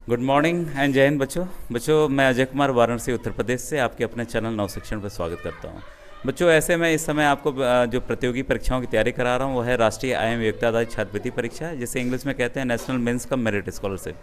Good morning and जय हिंद बच्चों मैं अजय कुमार वाराणसी उत्तर प्रदेश से आपके अपने चैनल नव शिक्षण पर स्वागत करता हूं। बच्चों ऐसे मैं इस समय आपको जो प्रतियोगी परीक्षाओं की तैयारी करा रहा हूं वो है राष्ट्रीय आय योग्यता आधारित छात्रवृत्ति परीक्षा, जिसे इंग्लिश में कहते हैं national means cum merit scholarship.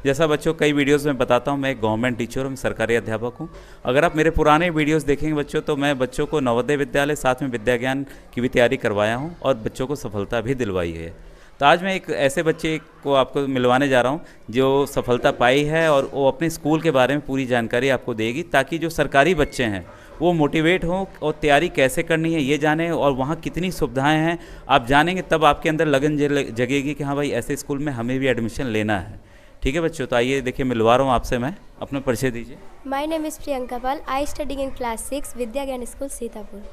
जैसा बच्चों कई वीडियोस में बताता हूं, मैं एक गवर्नमेंट टीचर हूं, सरकारी अध्यापक हूं। अगर आप मेरे पुराने वीडियोस देखेंगे बच्चों, तो मैं बच्चों को नवोदय विद्यालय साथ में विद्या ज्ञान की भी तैयारी करवाया हूं और बच्चों को सफलता भी दिलवाई है। तो आज मैं एक ऐसे बच्चे को आपको मिलवाने जा रहा हूँ जो सफलता पाई है और वो अपने स्कूल के बारे में पूरी जानकारी आपको देगी, ताकि जो सरकारी बच्चे हैं वो मोटिवेट हों और तैयारी कैसे करनी है ये जाने, और वहाँ कितनी सुविधाएं हैं आप जानेंगे, तब आपके अंदर लगन जगेगी कि हाँ भाई ऐसे स्कूल में हमें भी एडमिशन लेना है। ठीक है बच्चों, तो आइए देखिए मिलवा रहा हूँ आपसे, मैं अपना परिचय दीजिए। My name is Priyanka Pal. I studying in class 6 विद्या ज्ञान स्कूल सीतापुर।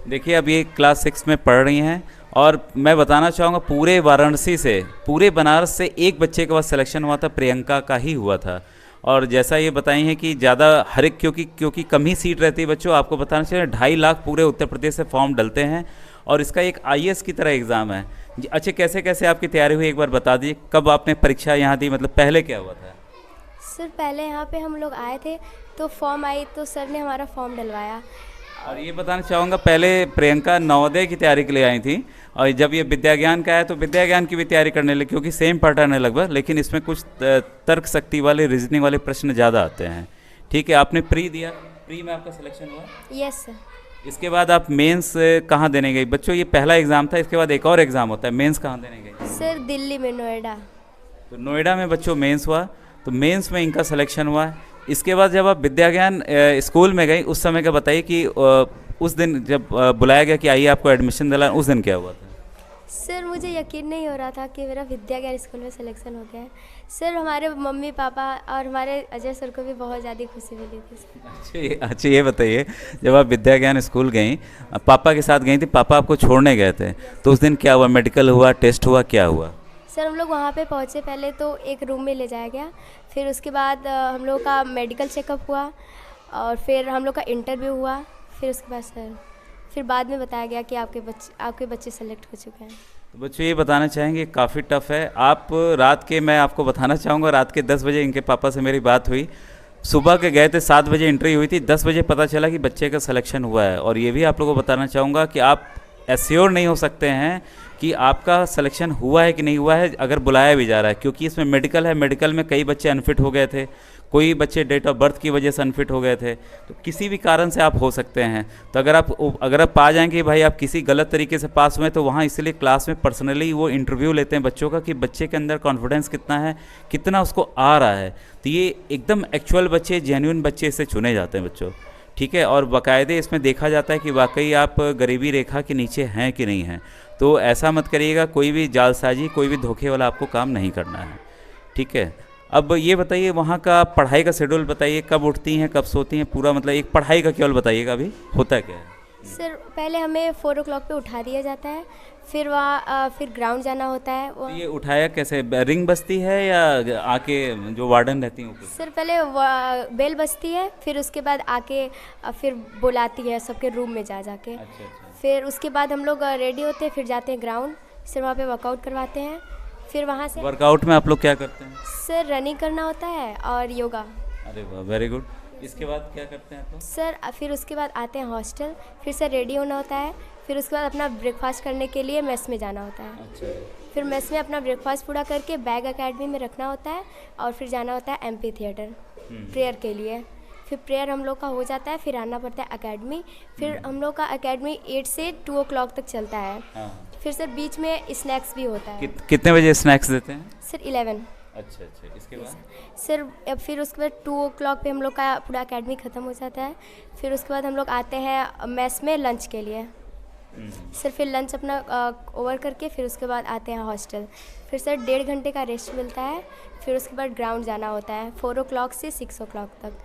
देखिए अब ये क्लास 6 में पढ़ रही हैं और मैं बताना चाहूँगा पूरे वाराणसी से, पूरे बनारस से एक बच्चे के बाद सिलेक्शन हुआ था, प्रियंका का ही हुआ था। और जैसा ये बताई हैं कि ज़्यादा हर एक क्योंकि कम ही सीट रहती है बच्चों, आपको बताना चाहिए 2.5 लाख पूरे उत्तर प्रदेश से फॉर्म डलते हैं और इसका एक आईएएस की तरह एग्ज़ाम है। अच्छा, कैसे कैसे आपकी तैयारी हुई एक बार बता दीजिए, कब आपने परीक्षा यहाँ दी, मतलब पहले क्या हुआ था? सर पहले यहाँ पे हम लोग आए थे तो फॉर्म आई तो सर ने हमारा फॉर्म डलवाया। और ये बताना चाहूँगा पहले प्रियंका नवोदय की तैयारी के लिए आई थी, और जब ये विद्या ज्ञान का है तो विद्या ज्ञान की भी तैयारी करने लगी, क्योंकि सेम पैटर्न है लगभग, लेकिन इसमें कुछ तर्क शक्ति वाले रीजनिंग वाले प्रश्न ज़्यादा आते हैं। ठीक है, आपने प्री दिया, प्री में आपका सिलेक्शन हुआ? Yes sir. इसके बाद आप मेंस कहाँ देने गई बच्चों? ये पहला एग्ज़ाम था, इसके बाद एक और एग्ज़ाम होता है, मेंस कहाँ देने गई? सर दिल्ली में, नोएडा। तो नोएडा में बच्चों मेंस हुआ, तो मेंस में इनका सिलेक्शन हुआ। इसके बाद जब आप विद्या ज्ञान स्कूल में गई, उस समय का बताइए कि उस दिन जब बुलाया गया कि आइए आपको एडमिशन दिला, उस दिन क्या हुआ था? सर मुझे यकीन नहीं हो रहा था कि मेरा विद्या ज्ञान स्कूल में सिलेक्शन हो गया है। सर हमारे मम्मी पापा और हमारे अजय सर को भी बहुत ज़्यादा खुशी मिली थी। अच्छा ये बताइए, जब आप विद्या ज्ञान स्कूल गई, पापा के साथ गई थी, पापा आपको छोड़ने गए थे, तो उस दिन क्या हुआ? मेडिकल हुआ, टेस्ट हुआ, क्या हुआ? सर हम लोग वहाँ पे पहुँचे, पहले तो एक रूम में ले जाया गया, फिर उसके बाद हम लोग का मेडिकल चेकअप हुआ और फिर हम लोग का इंटरव्यू हुआ। फिर उसके बाद सर फिर बाद में बताया गया कि आपके बच्चे सेलेक्ट हो चुके हैं। तो बच्चों ये बताना चाहेंगे काफ़ी टफ है। आप रात के, मैं आपको बताना चाहूँगा, रात के 10 बजे इनके पापा से मेरी बात हुई, सुबह के गए थे 7 बजे इंटरव्यू हुई थी, 10 बजे पता चला कि बच्चे का सिलेक्शन हुआ है। और ये भी आप लोगों को बताना चाहूँगा कि आप एश्योर नहीं हो सकते हैं कि आपका सिलेक्शन हुआ है कि नहीं हुआ है अगर बुलाया भी जा रहा है, क्योंकि इसमें मेडिकल है, मेडिकल में कई बच्चे अनफिट हो गए थे, कोई बच्चे डेट ऑफ बर्थ की वजह से अनफिट हो गए थे, तो किसी भी कारण से आप हो सकते हैं। तो अगर आप पा जाएंगे भाई आप किसी गलत तरीके से पास हुए, तो वहाँ इसलिए क्लास में पर्सनली वो इंटरव्यू लेते हैं बच्चों का कि बच्चे के अंदर कॉन्फिडेंस कितना है, कितना उसको आ रहा है। तो ये एकदम एक्चुअल बच्चे, जेन्युइन बच्चे इससे चुने जाते हैं बच्चों। ठीक है, और बाकायदे इसमें देखा जाता है कि वाकई आप गरीबी रेखा के नीचे हैं कि नहीं हैं। तो ऐसा मत करिएगा, कोई भी जालसाजी, कोई भी धोखे वाला आपको काम नहीं करना है। ठीक है, अब ये बताइए वहाँ का पढ़ाई का शेड्यूल बताइए, कब उठती हैं कब सोती हैं, पूरा मतलब एक पढ़ाई का केवल बताइएगा अभी होता क्या है? सर पहले हमें 4 o'clock पे उठा दिया जाता है, फिर वहाँ फिर ग्राउंड जाना होता है। तो ये उठाया कैसे, रिंग बजती है या आके जो वार्डन रहती हैं ऊपर? सर पहले बेल बजती है, फिर उसके बाद आके फिर बुलाती है सबके रूम में जा जाके। अच्छा। फिर उसके बाद हम लोग रेडी होते हैं, फिर जाते हैं ग्राउंड, सर वहाँ पे वर्कआउट करवाते हैं। फिर वहाँ से वर्कआउट में आप लोग क्या करते हैं? सर रनिंग करना होता है और योगा। अरे वाह, वेरी गुड। इसके बाद क्या करते हैं आप लोग? सर फिर उसके बाद आते हैं हॉस्टल, फिर से रेडी होना होता है, फिर उसके बाद अपना ब्रेकफास्ट करने के लिए मेस में जाना होता है। अच्छा। फिर मेस में अपना ब्रेकफास्ट पूरा करके बैग एकेडमी में रखना होता है और फिर जाना होता है एमपी थिएटर प्रेयर के लिए। फिर प्रेयर हम लोग का हो जाता है, फिर आना पड़ता है एकेडमी। फिर हम लोग का एकेडमी 8 से 2 o'clock तक चलता है। हाँ। फिर सर बीच में स्नैक्स भी होता है। कितने बजे स्नैक्स देते हैं? सर 11। अच्छा, इसके बाद? सर अब फिर उसके बाद 2 o'clock पे हम लोग का पूरा एकेडमी ख़त्म हो जाता है। फिर उसके बाद हम लोग आते हैं मेस में लंच के लिए। सर फिर लंच अपना ओवर करके फिर उसके बाद आते हैं हॉस्टल। फिर सर 1.5 घंटे का रेस्ट मिलता है। फिर उसके बाद ग्राउंड जाना होता है 4 o'clock से 6 o'clock तक।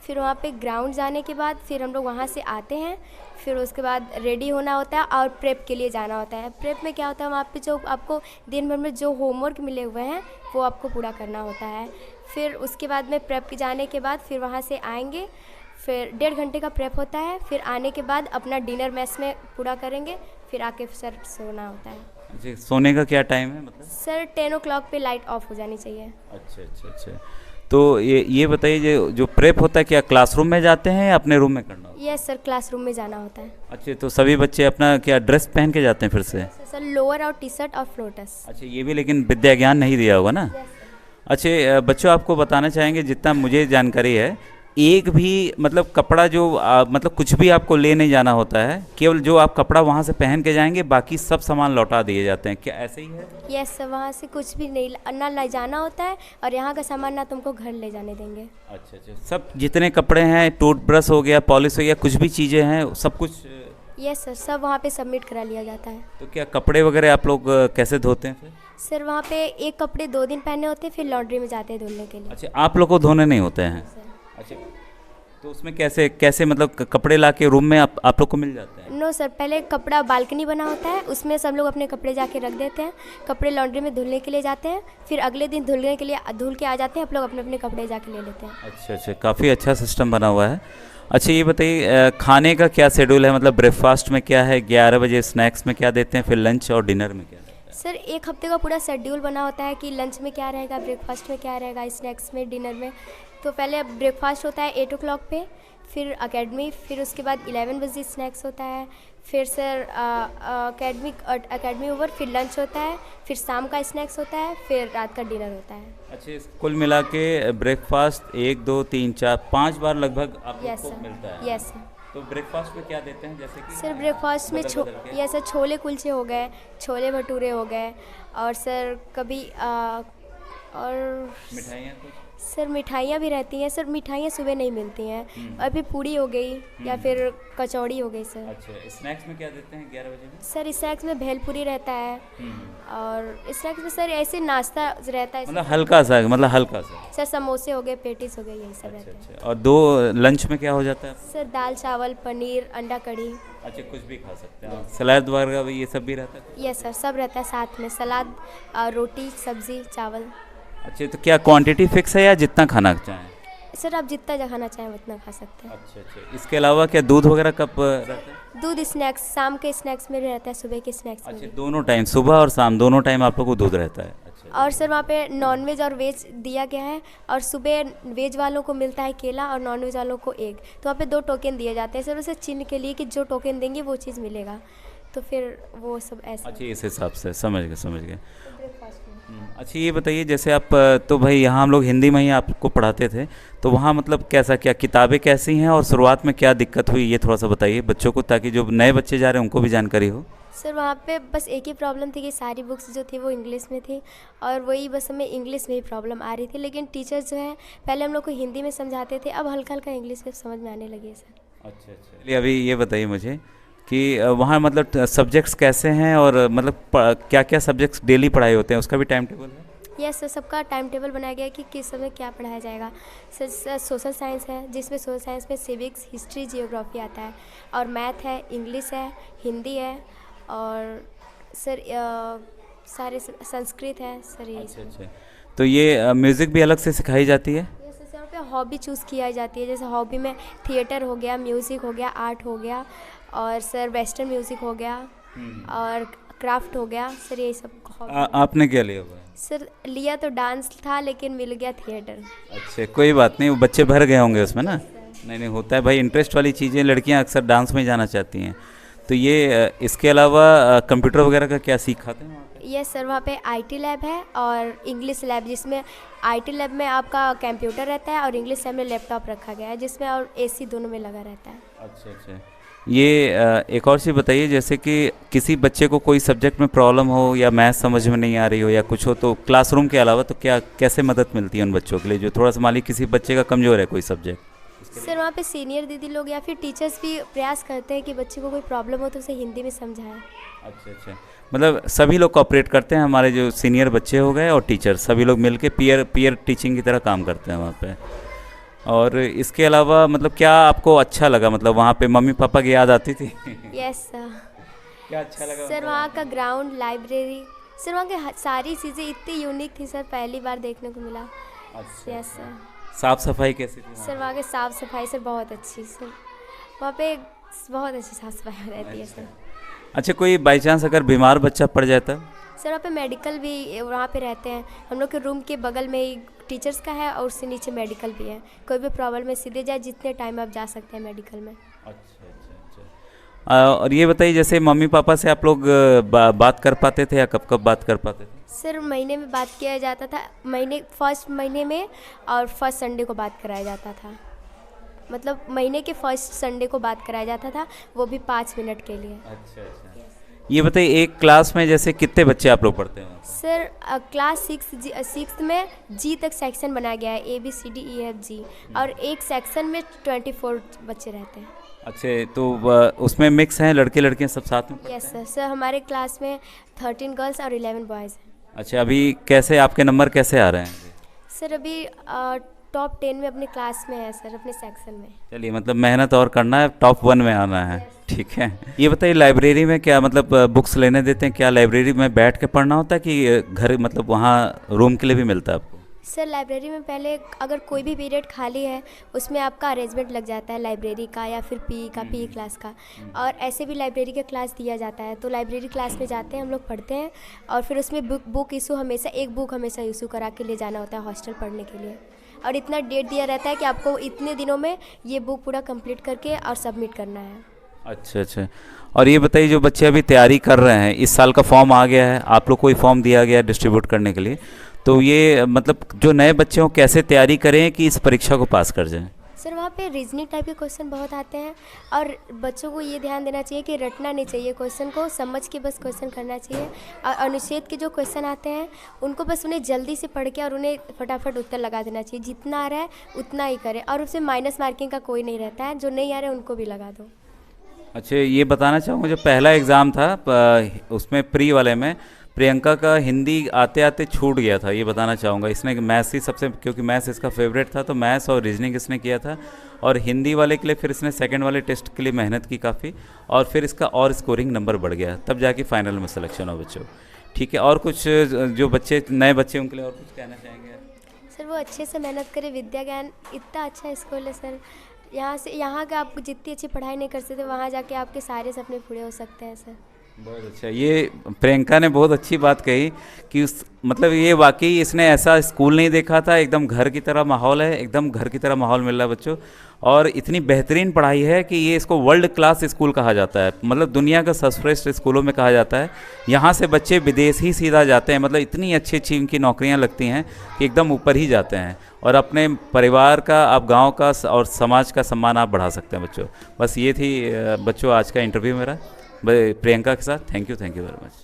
फिर वहाँ पे ग्राउंड जाने के बाद फिर हम लोग वहाँ से आते हैं। फिर उसके बाद रेडी होना होता है और प्रेप के लिए जाना होता है। प्रेप में क्या होता है, वहाँ पे जो आपको दिन भर में जो होमवर्क मिले हुए हैं वो आपको पूरा करना होता है। फिर उसके बाद में प्रेप के जाने के बाद फिर वहाँ से आएंगे, फिर 1.5 घंटे का प्रेप होता है। फिर आने के बाद अपना डिनर मेस में पूरा करेंगे, फिर आके सर सोना होता है। जी, सोने का क्या टाइम है मतलब? सर 10 o'clock पे लाइट ऑफ हो जानी चाहिए। अच्छा। तो ये बताइए जो प्रेप होता है क्या क्लासरूम में जाते हैं या अपने रूम में करना होता यस सर, क्लासरूम में जाना होता है। है? अच्छा, तो सभी बच्चे अपना क्या ड्रेस पहन के जाते हैं फिर से? सर लोअर और टी शर्ट और फ्लोटस। अच्छा, ये भी लेकिन विद्या ज्ञान नहीं दिया होगा ना? अच्छा, बच्चों आपको बताना चाहेंगे जितना मुझे जानकारी है, एक भी मतलब कपड़ा जो मतलब कुछ भी आपको ले नहीं जाना होता है, केवल जो आप कपड़ा वहाँ से पहन के जाएंगे, बाकी सब सामान लौटा दिए जाते हैं, क्या ऐसे ही है? यस सर, वहाँ से कुछ भी नहीं ना ले जाना होता है और यहाँ का सामान ना तुमको घर ले जाने देंगे। अच्छा अच्छा, सब जितने कपड़े हैं, टूथब्रश हो गया, पॉलिश हो गया, कुछ भी चीज़ें हैं सब कुछ? यस सर, सब वहाँ पे सबमिट करा लिया जाता है। तो क्या कपड़े वगैरह आप लोग कैसे धोते हैं फिर? सर वहाँ पे एक कपड़े 2 दिन पहने होते हैं, फिर लॉन्ड्री में जाते हैं धुलने के लिए। अच्छा, आप लोग को धोने नहीं होते हैं? अच्छा, तो उसमें कैसे कैसे मतलब कपड़े ला के रूम में आप लोग को मिल जाते हैं? नो सर, पहले कपड़ा बालकनी बना होता है, उसमें सब लोग अपने कपड़े जाके रख देते हैं, कपड़े लॉन्ड्री में धुलने के लिए जाते हैं, फिर अगले दिन धुलने के लिए धुल के आ जाते हैं, आप लोग अपने अपने कपड़े जाके ले लेते हैं। अच्छा अच्छा, काफ़ी अच्छा सिस्टम बना हुआ है। अच्छा, ये बताइए खाने का क्या शेड्यूल है? मतलब ब्रेकफास्ट में क्या है, 11 बजे स्नैक्स में क्या देते हैं, फिर लंच और डिनर में क्या देते हैं? सर एक हफ्ते का पूरा शेड्यूल बना होता है कि लंच में क्या रहेगा, ब्रेकफास्ट में क्या रहेगा, स्नैक्स में, डिनर में। तो पहले ब्रेकफास्ट होता है 8 o'clock पे, फिर अकेडमी, फिर उसके बाद 11 बजे स्नैक्स होता है, फिर सर अकेडमी ओवर, फिर लंच होता है, फिर शाम का स्नैक्स होता है, फिर रात का डिनर होता है। अच्छा, कुल मिला के ब्रेकफास्ट 1 2 3 4 5 बार लगभग आप लोग यस को सर, मिलता है? Yes sir. तो ब्रेकफास्ट में क्या देते हैं जैसे कि? सर ब्रेकफास्ट में बदल बदल के? यस सर, छोले कुलचे हो गए, छोले भटूरे हो गए, और सर कभी और मिठाइयाँ कुछ? सर मिठाइयाँ भी रहती हैं सर, मिठाइयाँ सुबह नहीं मिलती हैं, और फिर पूड़ी हो गई या फिर कचौड़ी हो गई सर। अच्छा, स्नैक्स में क्या देते हैं 11 बजे में? सर स्नैक्स में भेलपूरी रहता है, और स्नैक्स में सर ऐसे नाश्ता रहता है मतलब हल्का सा, मतलब हल्का सा? सर, समोसे हो गए, पेटीज हो गए, यही सब अच्छा रहता है। अच्छा, और 2 लंच में क्या हो जाता है? सर दाल चावल, पनीर, अंडा कढ़ी। अच्छा, कुछ भी खा सकते हैं, सलाद वगैरह ये सब भी रहता है? यस सर, सब रहता है साथ में, सलाद, रोटी, सब्जी, चावल। अच्छा, तो क्या क्वांटिटी फिक्स है या जितना खाना चाहें? सर आप जितना खाना चाहें उतना खा सकते हैं। अच्छा अच्छा, इसके अलावा क्या दूध वगैरह कब रहता है? दूध स्नैक्स, शाम के स्नैक्स में भी रहता है, सुबह के स्नैक्स में अच्छा, भी। दोनों टाइम, सुबह और शाम दोनों टाइम आप लोग को दूध रहता है? अच्छा, और सर वहाँ पे नॉनवेज और वेज दिया गया है, और सुबह वेज वालों को मिलता है केला और नॉनवेज वालों को एग। तो वहाँ पे 2 टोकन दिए जाते हैं सर, उसे चिन्ह के लिए कि जो टोकन देंगे वो चीज़ मिलेगा, तो फिर वो सब ऐसा। अच्छा, इस हिसाब से समझ गए समझ गए। ब्रेकफास्ट में अच्छा, ये बताइए जैसे आप तो भाई यहाँ हम लोग हिंदी में ही आपको पढ़ाते थे, तो वहाँ मतलब कैसा, क्या किताबें कैसी हैं और शुरुआत में क्या दिक्कत हुई, ये थोड़ा सा बताइए बच्चों को, ताकि जो नए बच्चे जा रहे हैं उनको भी जानकारी हो। सर वहाँ पे बस एक ही प्रॉब्लम थी कि सारी बुक्स जो थी वो इंग्लिश में थी, और वही बस हमें इंग्लिश में ही प्रॉब्लम आ रही थी, लेकिन टीचर्स जो है पहले हम लोग को हिंदी में समझाते थे, अब हल्का हल्का इंग्लिश में समझ में आने लगी है सर। अच्छा अच्छा, चलिए अभी ये बताइए मुझे कि वहाँ मतलब सब्जेक्ट्स कैसे हैं, और मतलब क्या क्या सब्जेक्ट्स डेली पढ़ाई होते हैं, उसका भी टाइम टेबल है? यस सर, सबका टाइम टेबल बनाया गया है कि किस समय क्या पढ़ाया जाएगा। सर सोशल साइंस है, जिसमें सोशल साइंस में सिविक्स, हिस्ट्री, जियोग्राफी आता है, और मैथ है, इंग्लिश है, हिंदी है, और सर सारे संस्कृत है सर, यही अच्छा अच्छा, तो ये म्यूज़िक भी अलग से सिखाई जाती है? जैसे यहाँ पे हॉबी चूज़ किया जाती है, जैसे हॉबी में थिएटर हो गया, म्यूज़िक हो गया, आर्ट हो गया, और सर वेस्टर्न म्यूज़िक हो गया, और क्राफ्ट हो गया सर, यही सब hobby। आपने क्या लिया हुआ है? सर लिया तो डांस था, लेकिन मिल गया थिएटर। अच्छा, कोई बात नहीं, वो बच्चे भर गए होंगे उसमें ना? नहीं नहीं, होता है भाई, इंटरेस्ट वाली चीज़ें लड़कियां अक्सर डांस में ही जाना चाहती हैं। तो ये इसके अलावा कंप्यूटर वगैरह का क्या सिखाते हैं वहाँ पे? यस सर, वहाँ पे आईटी लैब है और इंग्लिश लैब, जिसमें आईटी लैब में आपका कंप्यूटर रहता है और इंग्लिश लैब में लैपटॉप रखा गया है, जिसमें और एसी दोनों में लगा रहता है। अच्छा अच्छा, ये एक और चीज़ बताइए, जैसे कि किसी बच्चे को कोई सब्जेक्ट में प्रॉब्लम हो या मैथ समझ में नहीं आ रही हो या कुछ हो, तो क्लासरूम के अलावा तो क्या कैसे मदद मिलती है उन बच्चों के लिए जो थोड़ा सा मान लीजिए किसी बच्चे का कमज़ोर है कोई सब्जेक्ट? सर वहाँ पे सीनियर दीदी लोग या फिर टीचर्स भी प्रयास करते हैं कि बच्चे को कोई प्रॉब्लम हो तो उसे हिंदी में समझाएं। अच्छा अच्छा, मतलब सभी लोग कोऑपरेट करते हैं, हमारे जो सीनियर बच्चे हो गए और टीचर सभी लोग मिलके पीयर टीचिंग की तरह काम करते हैं वहाँ पे। और इसके अलावा मतलब क्या आपको अच्छा लगा, मतलब वहाँ पे मम्मी पापा की याद आती थी? Yes sir. क्या अच्छा लगा सर वहाँ का ग्राउंड, लाइब्रेरी, सर वहाँ की सारी चीज़ें इतनी यूनिक थी सर, पहली बार देखने को मिला। अच्छा, यस सर। साफ सफाई कैसी थी? सर वहाँ की साफ़ सफाई सर बहुत अच्छी, सर वहाँ पे बहुत अच्छी साफ़ सफाई रहती है सर। अच्छा, कोई बाई चांस अगर बीमार बच्चा पड़ जाता? सर वहाँ पे मेडिकल भी वहाँ पे रहते हैं, हम लोग के रूम के बगल में ही टीचर्स का है और उससे नीचे मेडिकल भी है। कोई भी प्रॉब्लम में सीधे जाए, जितने टाइम आप जा सकते हैं मेडिकल में। अच्छा अच्छा अच्छा। और ये बताइए, जैसे मम्मी पापा से आप लोग बात कर पाते थे या कब कब बात कर पाते थे? सर महीने में बात किया जाता था, फर्स्ट महीने में और फर्स्ट संडे को बात कराया जाता था। मतलब महीने के फर्स्ट संडे को बात कराया जाता था, वो भी 5 मिनट के लिए। अच्छा अच्छा। ये बताइए, एक क्लास में जैसे कितने बच्चे आप लोग पढ़ते हैं? सर क्लास 6 में जी तक सेक्शन बनाया गया है, ABCDEFG, और एक सेक्शन में 24 बच्चे रहते हैं। अच्छा, तो उसमें मिक्स हैं, लड़के लड़कियां सब साथ में पढ़ते यस हैं? सर हमारे क्लास में 13 गर्ल्स और 11 बॉयज़ हैं। अच्छा, अभी कैसे आपके नंबर कैसे आ रहे हैं? सर अभी टॉप 10 में अपने क्लास में है सर, अपने सेक्शन में। चलिए, मतलब मेहनत और करना है, टॉप 1 में आना है। ठीक है। ये बताइए, लाइब्रेरी में क्या मतलब बुक्स लेने देते हैं? क्या लाइब्रेरी में बैठ के पढ़ना होता है कि घर मतलब वहाँ रूम के लिए भी मिलता है आपको? सर लाइब्रेरी में पहले अगर कोई भी पीरियड खाली है, उसमें आपका अरेंजमेंट लग जाता है लाइब्रेरी का या फिर PE क्लास का, और ऐसे भी लाइब्रेरी का क्लास दिया जाता है। तो लाइब्रेरी क्लास में जाते हैं हम लोग, पढ़ते हैं, और फिर उसमें बुक इशू हमेशा एक बुक हमेशा इशू करा के ले जाना होता है हॉस्टल पढ़ने के लिए, और इतना डेट दिया रहता है कि आपको इतने दिनों में ये बुक पूरा कंप्लीट करके और सबमिट करना है। अच्छा अच्छा। और ये बताइए, जो बच्चे अभी तैयारी कर रहे हैं, इस साल का फॉर्म आ गया है, आप लोग को ही फॉर्म दिया गया है डिस्ट्रीब्यूट करने के लिए, तो ये मतलब जो नए बच्चे हों कैसे तैयारी करें कि इस परीक्षा को पास कर जाएं? सर वहाँ पे रीजनिंग टाइप के क्वेश्चन बहुत आते हैं, और बच्चों को ये ध्यान देना चाहिए कि रटना नहीं चाहिए, क्वेश्चन को समझ के बस क्वेश्चन करना चाहिए। और अनुच्छेद के जो क्वेश्चन आते हैं उनको बस उन्हें जल्दी से पढ़ के और उन्हें फटाफट उत्तर लगा देना चाहिए। जितना आ रहा है उतना ही करें, और उसमें माइनस मार्किंग का कोई नहीं रहता है, जो नहीं आ रहा है उनको भी लगा दो। अच्छा, ये बताना चाहूँगा, जो पहला एग्ज़ाम था उसमें प्री वाले में प्रियंका का हिंदी आते आते छूट गया था, ये बताना चाहूँगा। इसने मैथ्स ही सबसे, क्योंकि मैथ्स इसका फेवरेट था, तो मैथ्स और रीजनिंग इसने किया था, और हिंदी वाले के लिए फिर इसने सेकंड वाले टेस्ट के लिए मेहनत की काफ़ी, और फिर इसका और स्कोरिंग नंबर बढ़ गया, तब जाके फाइनल में सिलेक्शन हो बच्चों। ठीक है, और कुछ जो बच्चे नए बच्चे उनके लिए और कुछ कहना चाहेंगे? सर वो अच्छे से मेहनत करें, विद्या ज्ञान इतना अच्छा स्कूल है सर, यहाँ का आप जितनी अच्छी पढ़ाई नहीं कर सकते, वहाँ जाके आपके सारे सपने पूरे हो सकते हैं सर। बहुत अच्छा। ये प्रियंका ने बहुत अच्छी बात कही कि उस मतलब ये वाकई इसने ऐसा स्कूल नहीं देखा था, एकदम घर की तरह माहौल है, एकदम घर की तरह माहौल मिल रहा है बच्चों, और इतनी बेहतरीन पढ़ाई है कि ये इसको वर्ल्ड क्लास स्कूल कहा जाता है, मतलब दुनिया का सर्वश्रेष्ठ स्कूलों में कहा जाता है। यहाँ से बच्चे विदेश ही सीधा जाते हैं, मतलब इतनी अच्छी अच्छी इनकी नौकरियाँ लगती हैं कि एकदम ऊपर ही जाते हैं, और अपने परिवार का, आप गाँव का और समाज का सम्मान आप बढ़ा सकते हैं बच्चों। बस ये थी बच्चों आज का इंटरव्यू मेरा प्रियंका के साथ। Thank you very much.